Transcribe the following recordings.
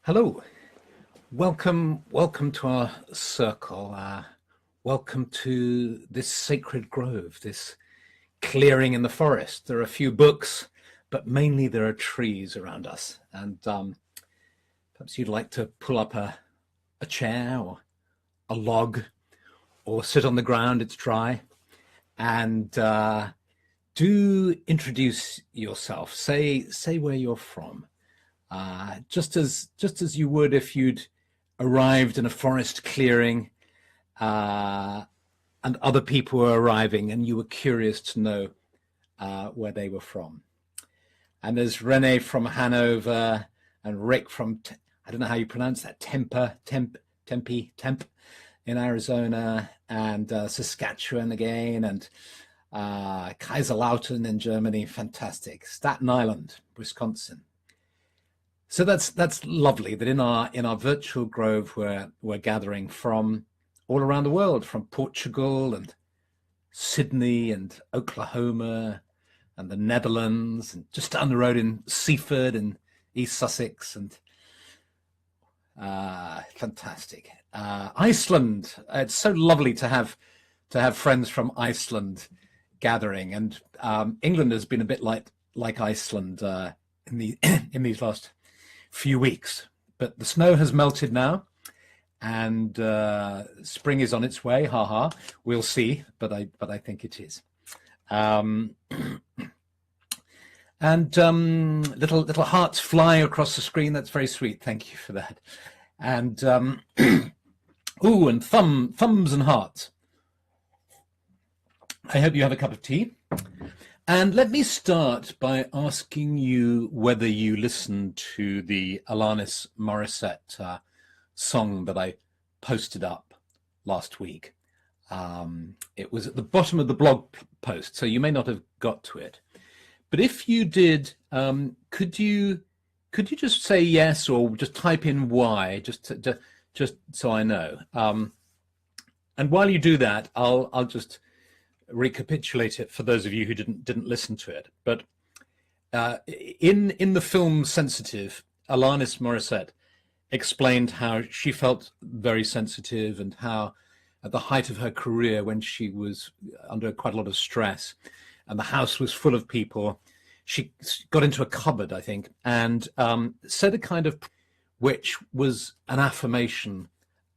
Hello, welcome to our circle. Welcome to this sacred grove, this clearing in the forest. There are a few books, but mainly there are trees around us. And perhaps you'd like to pull up a chair or a log or sit on the ground, it's dry, and do introduce yourself. Say where you're from. Just as you would if you'd arrived in a forest clearing and other people were arriving and you were curious to know where they were from. And there's Rene from Hanover and Rick from, I don't know how you pronounce that, Tempe in Arizona, and Saskatchewan again, and Kaiserslautern in Germany, fantastic. Staten Island, Wisconsin. So that's lovely that in our virtual grove we're gathering from all around the world, from Portugal and Sydney and Oklahoma and the Netherlands, and just down the road in Seaford and East Sussex, and fantastic. Iceland. It's so lovely to have friends from Iceland gathering, and England has been a bit like Iceland in these last few weeks, but the snow has melted now, and spring is on its way. We'll see, but I think it is. And little hearts fly across the screen. That's very sweet. Thank you for that. And ooh, and thumbs and hearts. I hope you have a cup of tea. And let me start by asking you whether you listened to the Alanis Morissette song that I posted up last week. It was at the bottom of the blog post, so you may not have got to it. But if you did, could you just say yes, or just type in why, just so I know. And while you do that, I'll just recapitulate it for those of you who didn't listen to it. But in the film Sensitive, Alanis Morissette explained how she felt very sensitive, and how at the height of her career, when she was under quite a lot of stress and the house was full of people, she got into a cupboard, I think, and said a kind of, which was an affirmation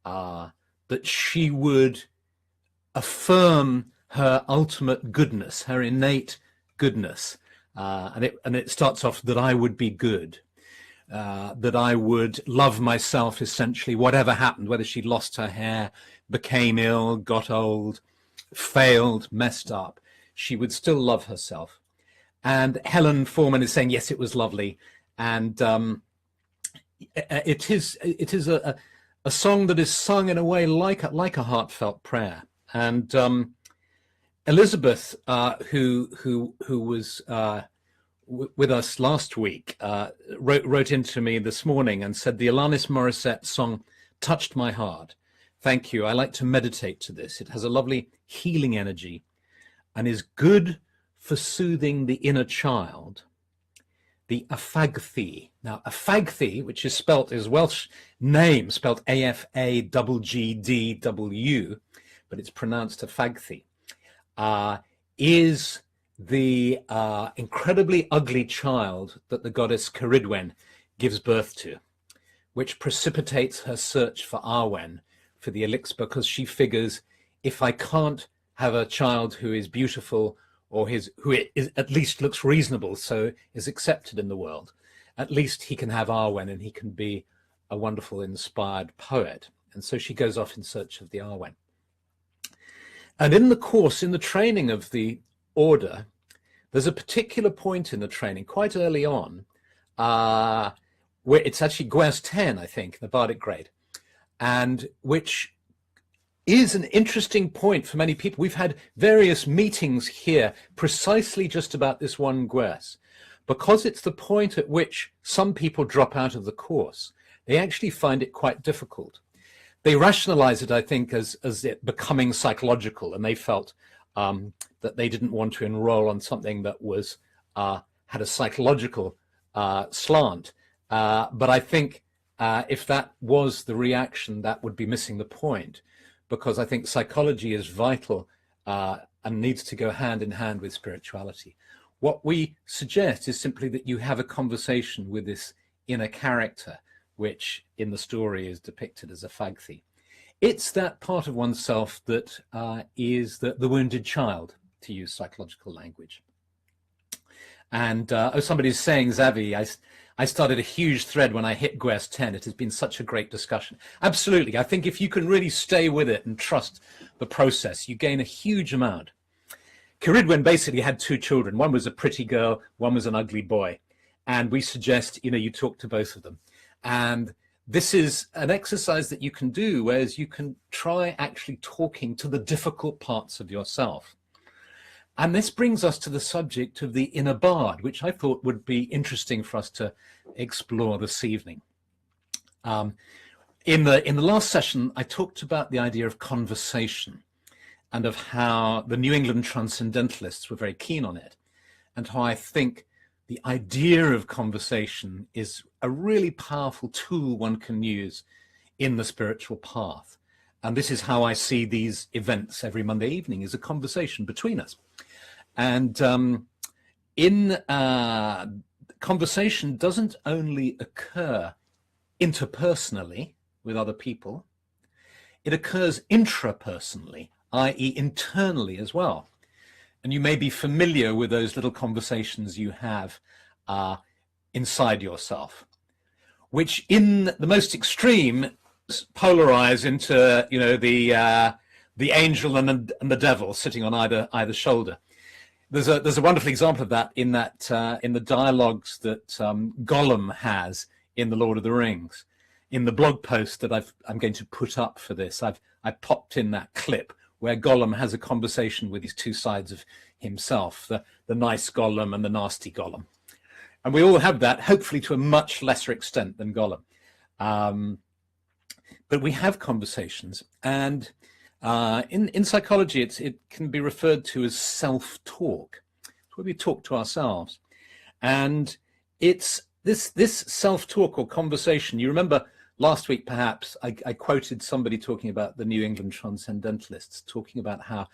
that she would affirm her ultimate goodness, her innate goodness, and it starts off that I would be good, that I would love myself, essentially, whatever happened, whether she lost her hair, became ill, got old, failed, messed up, she would still love herself. And Helen Foreman is saying, yes, it was lovely, and it is a song that is sung in a way like a heartfelt prayer. And Elizabeth, who was with us last week, wrote into me this morning and said, the Alanis Morissette song touched my heart. Thank you. I like to meditate to this. It has a lovely healing energy and is good for soothing the inner child. The Afagthi. Now, Afagthi, which is spelt, is Welsh name, spelt Afagdw, but it's pronounced Afagthi. Is the incredibly ugly child that the goddess Ceridwen gives birth to, which precipitates her search for Arwen, for the elixir, because she figures, if I can't have a child who is beautiful, or who at least looks reasonable, so is accepted in the world, at least he can have Arwen and he can be a wonderful, inspired poet. And so she goes off in search of the Arwen. And in the course, in the training of the order, there's a particular point in the training quite early on, where it's actually Gwers 10, I think, the Bardic grade, and which is an interesting point for many people. We've had various meetings here precisely just about this one Gwers, because it's the point at which some people drop out of the course. They actually find it quite difficult. They rationalize it, I think, as it becoming psychological, and they felt that they didn't want to enroll on something that was had a psychological slant. But I think If that was the reaction, that would be missing the point, because I think psychology is vital and needs to go hand in hand with spirituality. What we suggest is simply that you have a conversation with this inner character, which in the story is depicted as a fagthi. It's that part of oneself that is the wounded child, to use psychological language. And somebody's saying, Xavi, I started a huge thread when I hit GWES 10. It has been such a great discussion. Absolutely. I think if you can really stay with it and trust the process, you gain a huge amount. Ceridwen basically had two children. One was a pretty girl, one was an ugly boy. And we suggest, you talk to both of them. And this is an exercise that you can do, whereas you can try actually talking to the difficult parts of yourself. And this brings us to the subject of the inner bard, which I thought would be interesting for us to explore this evening. In the last session, I talked about the idea of conversation and of how the New England transcendentalists were very keen on it, and how I think the idea of conversation is a really powerful tool one can use in the spiritual path. And this is how I see these events every Monday evening, is a conversation between us. And conversation doesn't only occur interpersonally with other people, it occurs intrapersonally, i.e. internally as well. And you may be familiar with those little conversations you have inside yourself, which in the most extreme polarize into, the angel and the devil sitting on either shoulder. There's a wonderful example of that in the dialogues that Gollum has in The Lord of the Rings. In the blog post that I'm going to put up for this, I popped in that clip where Gollum has a conversation with these two sides of himself, the nice Gollum and the nasty Gollum. And we all have that, hopefully to a much lesser extent than Gollum. But we have conversations, and in psychology, it can be referred to as self-talk. It's where we talk to ourselves. And it's this self-talk or conversation. You remember last week, perhaps, I quoted somebody talking about the New England transcendentalists, talking about how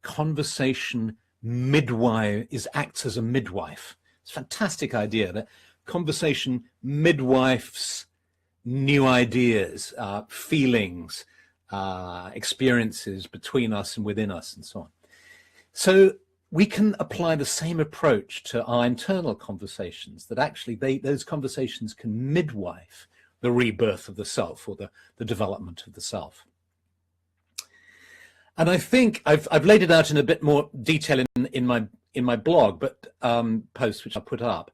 conversation acts as a midwife. It's a fantastic idea that conversation midwifes new ideas, feelings, experiences between us and within us, and so on. So we can apply the same approach to our internal conversations, that actually those conversations can midwife the rebirth of the self, or the development of the self. And I think I've laid it out in a bit more detail in my blog, but post which I put up.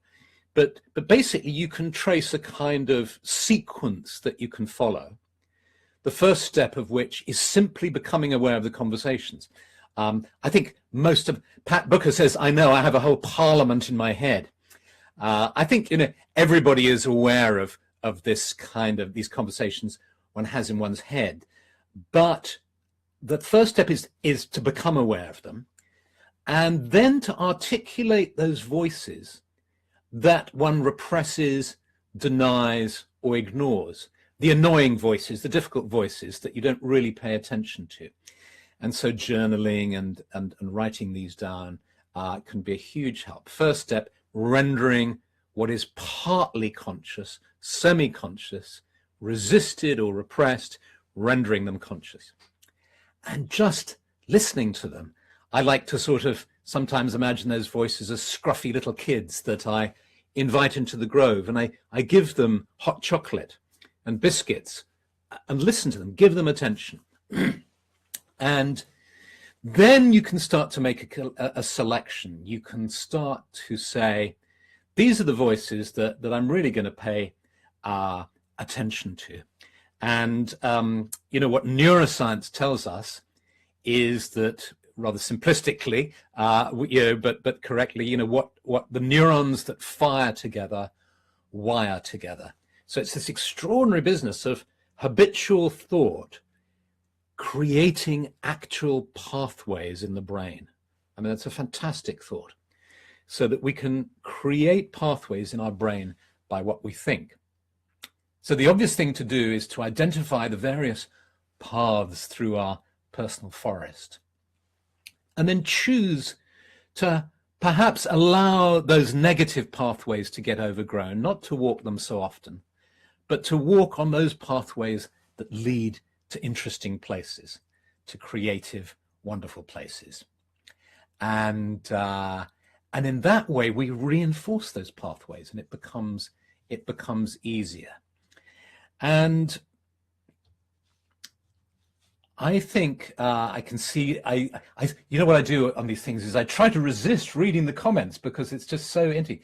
But basically, you can trace a kind of sequence that you can follow. The first step of which is simply becoming aware of the conversations. I think Pat Booker says, I know I have a whole parliament in my head. I think everybody is aware of these conversations one has in one's head. But the first step is to become aware of them, and then to articulate those voices that one represses, denies, or ignores. The annoying voices, the difficult voices that you don't really pay attention to. And so journaling and writing these down can be a huge help. First step, rendering what is partly conscious, semi-conscious, resisted or repressed, rendering them conscious. And just listening to them. I like to sort of sometimes imagine those voices as scruffy little kids that I invite into the grove, and I give them hot chocolate and biscuits and listen to them, give them attention. And then you can start to make a selection. You can start to say, these are the voices that I'm really going to pay attention to. And what neuroscience tells us is that, rather simplistically, but correctly, what the neurons that fire together wire together. So it's this extraordinary business of habitual thought creating actual pathways in the brain. I mean, that's a fantastic thought. So that we can create pathways in our brain by what we think. So the obvious thing to do is to identify the various paths through our personal forest, and then choose to perhaps allow those negative pathways to get overgrown, not to walk them so often, but to walk on those pathways that lead to interesting places, to creative, wonderful places. And in that way, we reinforce those pathways, and it becomes easier. And I think I can see, you know what I do on these things is I try to resist reading the comments because it's just so interesting.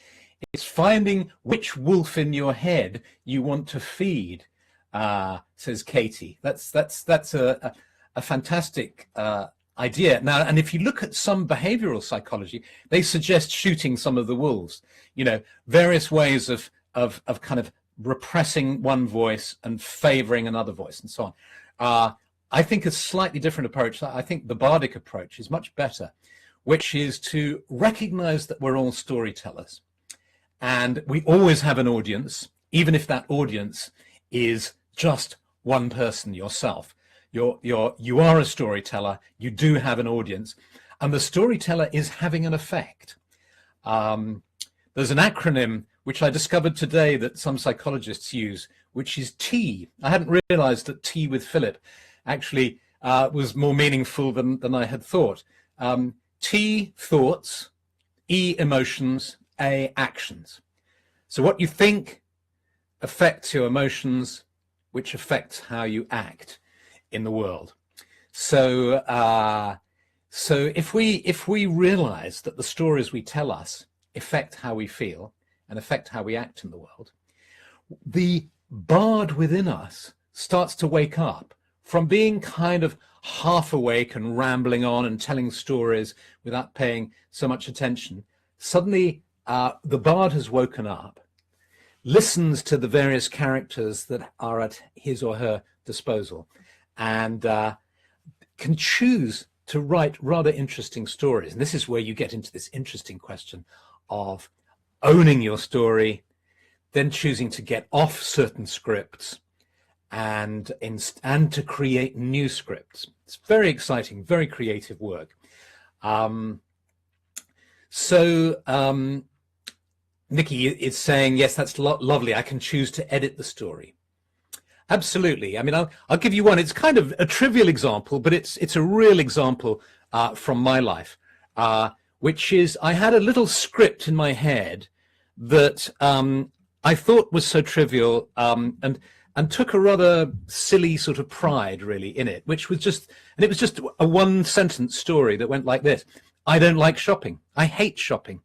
It's finding which wolf in your head you want to feed, says Katie. That's a fantastic idea. Now, and if you look at some behavioral psychology, they suggest shooting some of the wolves, you know, various ways of kind of repressing one voice and favoring another voice and so on. I think a slightly different approach, I think the bardic approach is much better, which is to recognize that we're all storytellers and we always have an audience, even if that audience is just one person, yourself. You are a storyteller, you do have an audience, and the storyteller is having an effect. There's an acronym which I discovered today that some psychologists use, which is T. I hadn't realized that T with Philip actually was more meaningful than I had thought. T, thoughts, E, emotions, A, actions. So what you think affects your emotions, which affects how you act in the world. So if we realize that the stories we tell us affect how we feel and affect how we act in the world, the bard within us starts to wake up from being kind of half awake and rambling on and telling stories without paying so much attention. Suddenly, the bard has woken up, listens to the various characters that are at his or her disposal, and can choose to write rather interesting stories. And this is where you get into this interesting question of owning your story, then choosing to get off certain scripts, and to create new scripts. It's very exciting, very creative work. Nikki is saying, yes, that's lovely. I can choose to edit the story. Absolutely. I mean, I'll give you one. It's kind of a trivial example, but it's a real example from my life, which is I had a little script in my head that I thought was so trivial, and took a rather silly sort of pride really in it, which was just, and it was just a one sentence story that went like this: I don't like shopping. I hate shopping.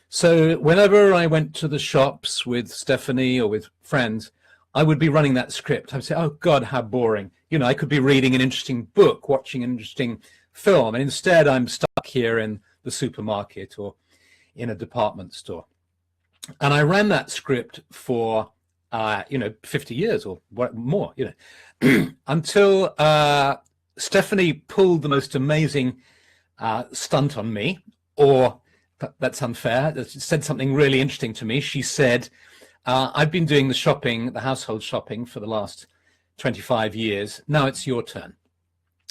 So whenever I went to the shops with Stephanie or with friends, I would be running that script. I would say, oh God, how boring. You know, I could be reading an interesting book, watching an interesting film, and instead I'm stuck here in the supermarket or in a department store. And I ran that script for 50 years or more, until Stephanie pulled the most amazing stunt on me, or that's unfair, said something really interesting to me. She said, I've been doing the shopping, the household shopping for the last 25 years. Now it's your turn.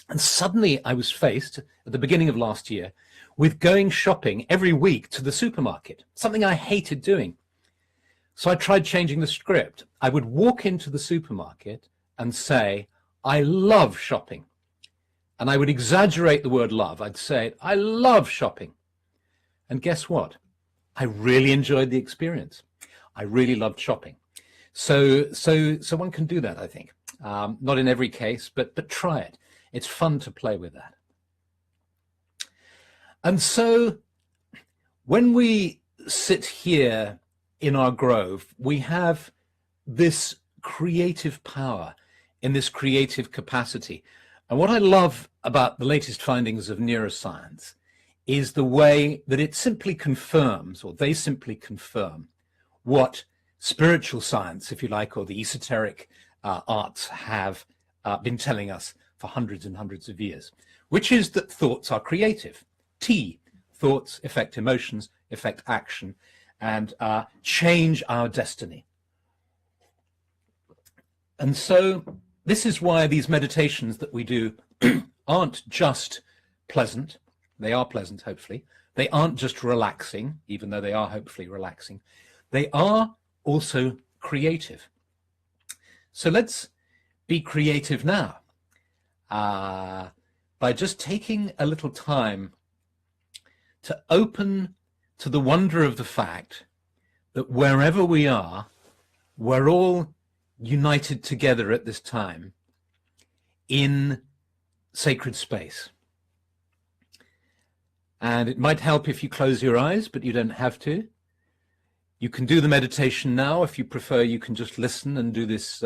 And suddenly I was faced at the beginning of last year with going shopping every week to the supermarket, something I hated doing. So I tried changing the script. I would walk into the supermarket and say, I love shopping. And I would exaggerate the word love. I'd say, I love shopping. And guess what? I really enjoyed the experience. I really loved shopping. So one can do that, I think. Not in every case, but try it. It's fun to play with that. And so when we sit here in our grove, we have this creative power, in this creative capacity. And what I love about the latest findings of neuroscience is the way that it simply confirms, or they simply confirm, what spiritual science, if you like, or the esoteric arts have been telling us for hundreds and hundreds of years, which is that thoughts are creative. T, thoughts affect emotions, affect action, and change our destiny. And so this is why these meditations that we do aren't just pleasant. They are pleasant, hopefully. They aren't just relaxing, even though they are hopefully relaxing. They are also creative. So let's be creative now by just taking a little time to open to the wonder of the fact that wherever we are, we're all united together at this time in sacred space. And it might help if you close your eyes, but you don't have to. You can do the meditation now. If you prefer, you can just listen and do this,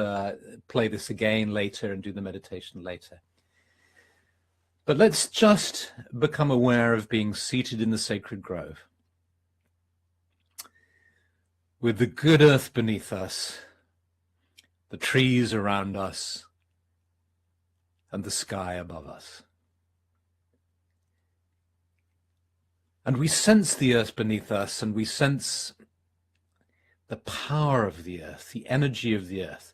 play this again later and do the meditation later. But let's just become aware of being seated in the sacred grove, with the good earth beneath us, the trees around us, and the sky above us. And we sense the earth beneath us, and we sense the power of the earth, the energy of the earth,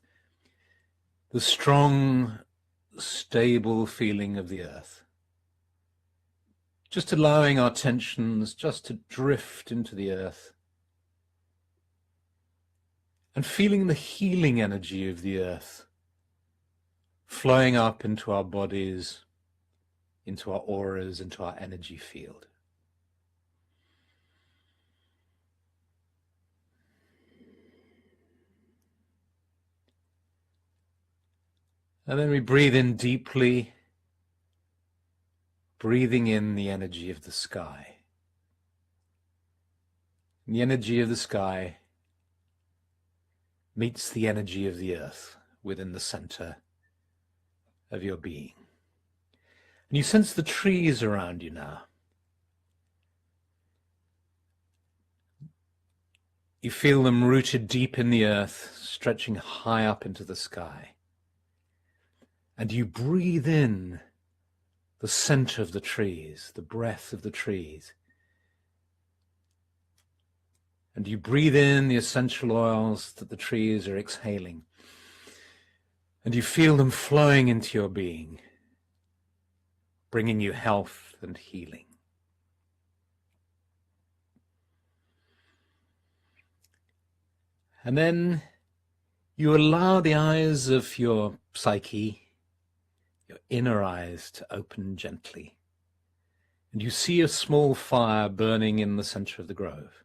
the strong, stable feeling of the earth. Just allowing our tensions just to drift into the earth, and feeling the healing energy of the earth flowing up into our bodies, into our auras, into our energy field. And then we breathe in deeply, breathing in the energy of the sky. And the energy of the sky meets the energy of the earth within the center of your being. And you sense the trees around you now. You feel them rooted deep in the earth, stretching high up into the sky. And you breathe in the center of the trees, the breath of the trees. And you breathe in the essential oils that the trees are exhaling. And you feel them flowing into your being, bringing you health and healing. And then you allow the eyes of your psyche, your inner eyes, to open gently. And you see a small fire burning in the center of the grove.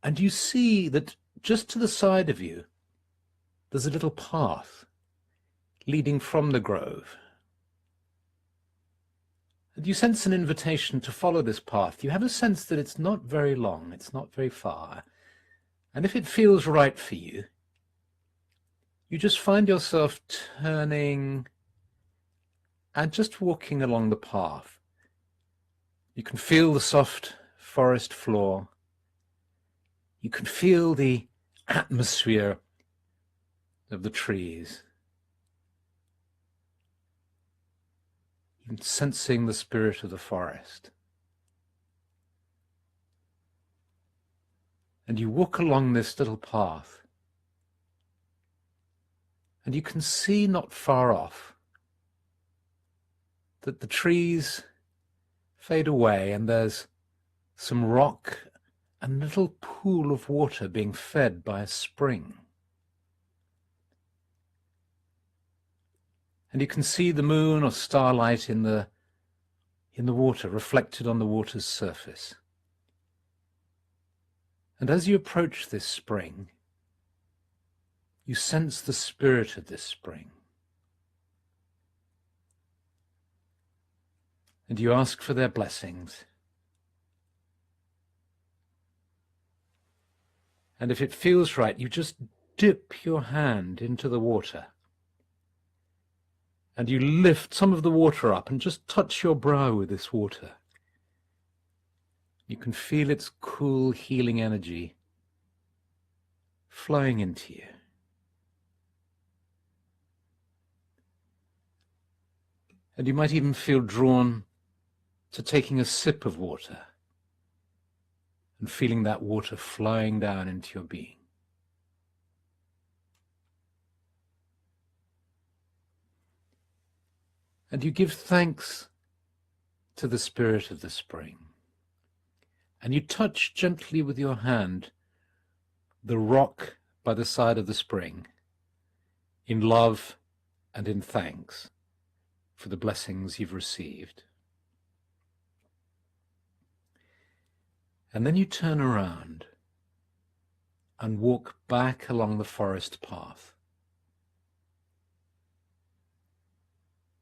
And you see that just to the side of you, there's a little path leading from the grove. And you sense an invitation to follow this path. You have a sense that it's not very long, it's not very far. And if it feels right for you, you just find yourself turning and just walking along the path. You can feel the soft forest floor. You can feel the atmosphere of the trees. You're sensing the spirit of the forest. And you walk along this little path, and you can see not far off that the trees fade away, and there's some rock and a little pool of water being fed by a spring. And you can see the moon or starlight in the water, reflected on the water's surface. And as you approach this spring, you sense the spirit of this spring. And you ask for their blessings. And if it feels right, you just dip your hand into the water. And you lift some of the water up and just touch your brow with this water. You can feel its cool, healing energy flowing into you. And you might even feel drawn to taking a sip of water and feeling that water flowing down into your being. And you give thanks to the spirit of the spring. And you touch gently with your hand the rock by the side of the spring, in love and in thanks for the blessings you've received. And then you turn around and walk back along the forest path.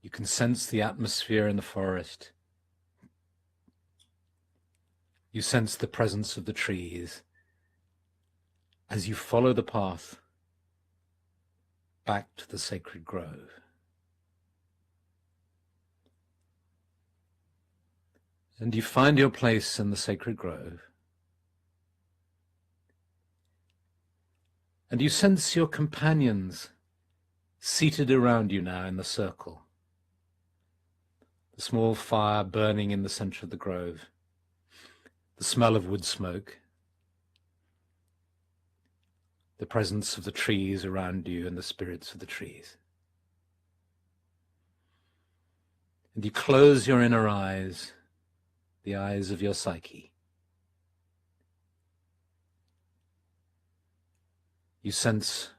You can sense the atmosphere in the forest. You sense the presence of the trees as you follow the path back to the sacred grove. And you find your place in the sacred grove. And you sense your companions seated around you now in the circle. The small fire burning in the center of the grove. The smell of wood smoke. The presence of the trees around you and the spirits of the trees. And you close your inner eyes, the eyes of your psyche. You sense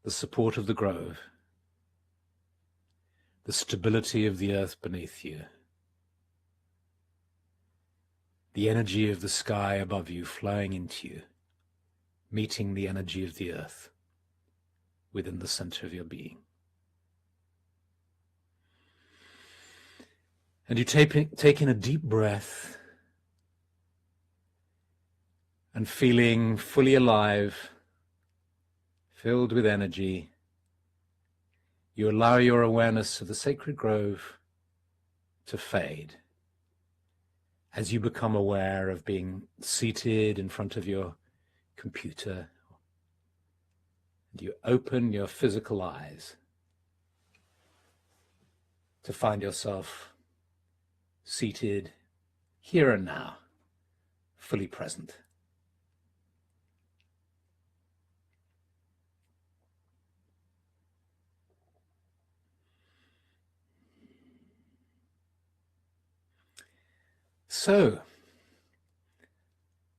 the support of the grove, the stability of the earth beneath you, the energy of the sky above you flowing into you, meeting the energy of the earth within the center of your being. And you take in a deep breath and feeling fully alive, filled with energy, you allow your awareness of the sacred grove to fade as you become aware of being seated in front of your computer. And you open your physical eyes to find yourself seated here and now, fully present. So,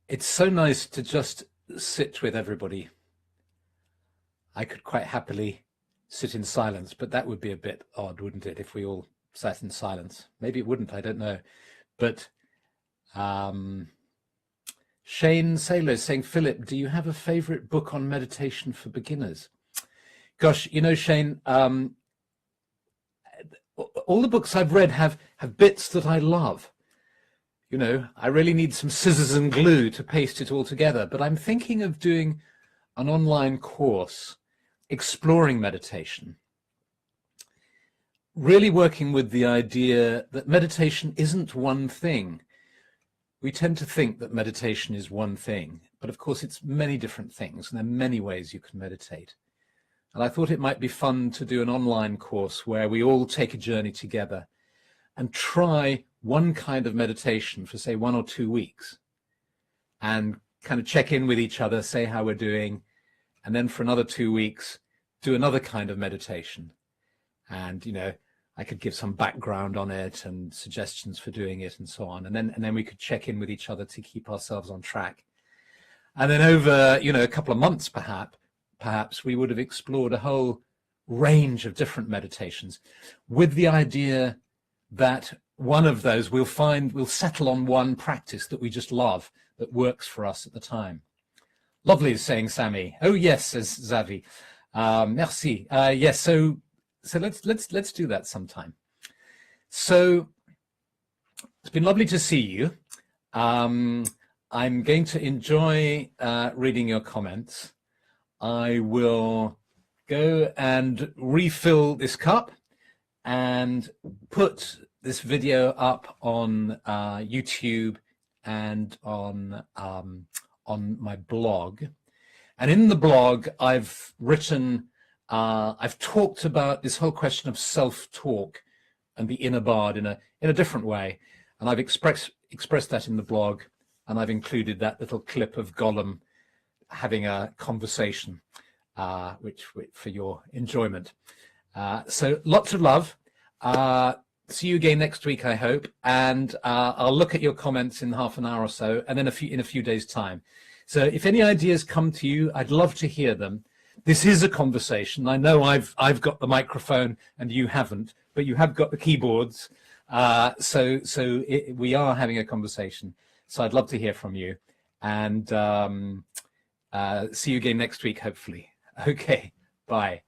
it's so nice to just sit with everybody. I could quite happily sit in silence, but that would be a bit odd, wouldn't it, if we all sat in silence? Maybe it wouldn't, I don't know. But Shane Saylor is saying, Philip, do you have a favorite book on meditation for beginners? Gosh, you know, Shane, all the books I've read have bits that I love. You know, I really need some scissors and glue to paste it all together, but I'm thinking of doing an online course exploring meditation, really working with the idea that meditation isn't one thing. We tend to think that meditation is one thing, but of course it's many different things, and there are many ways you can meditate. And I thought it might be fun to do an online course where we all take a journey together and try one kind of meditation for, say, 1 or 2 weeks, and kind of check in with each other, say how we're doing, and then for another 2 weeks, do another kind of meditation. And, you know, I could give some background on it and suggestions for doing it and so on. And then we could check in with each other to keep ourselves on track. And then over, you know, a couple of months, perhaps we would have explored a whole range of different meditations with the idea that one of those we'll settle on one practice that we just love, that works for us at the time. Lovely, is saying Sammy. Oh yes, says Zavi. Merci. Yes, so let's do that sometime. So it's been lovely to see you. I'm going to enjoy reading your comments. I will go and refill this cup and put this video up on YouTube and on my blog. And in the blog, I've talked about this whole question of self-talk and the inner bard in a different way. And I've expressed that in the blog, and I've included that little clip of Gollum having a conversation, which for your enjoyment. So lots of love. See you again next week, I hope, and I'll look at your comments in half an hour or so, and then in a few days' time. So if any ideas come to you, I'd love to hear them. This is a conversation. I know I've got the microphone and you haven't, but you have got the keyboards. We are having a conversation. So I'd love to hear from you, and see you again next week, hopefully. Okay, bye.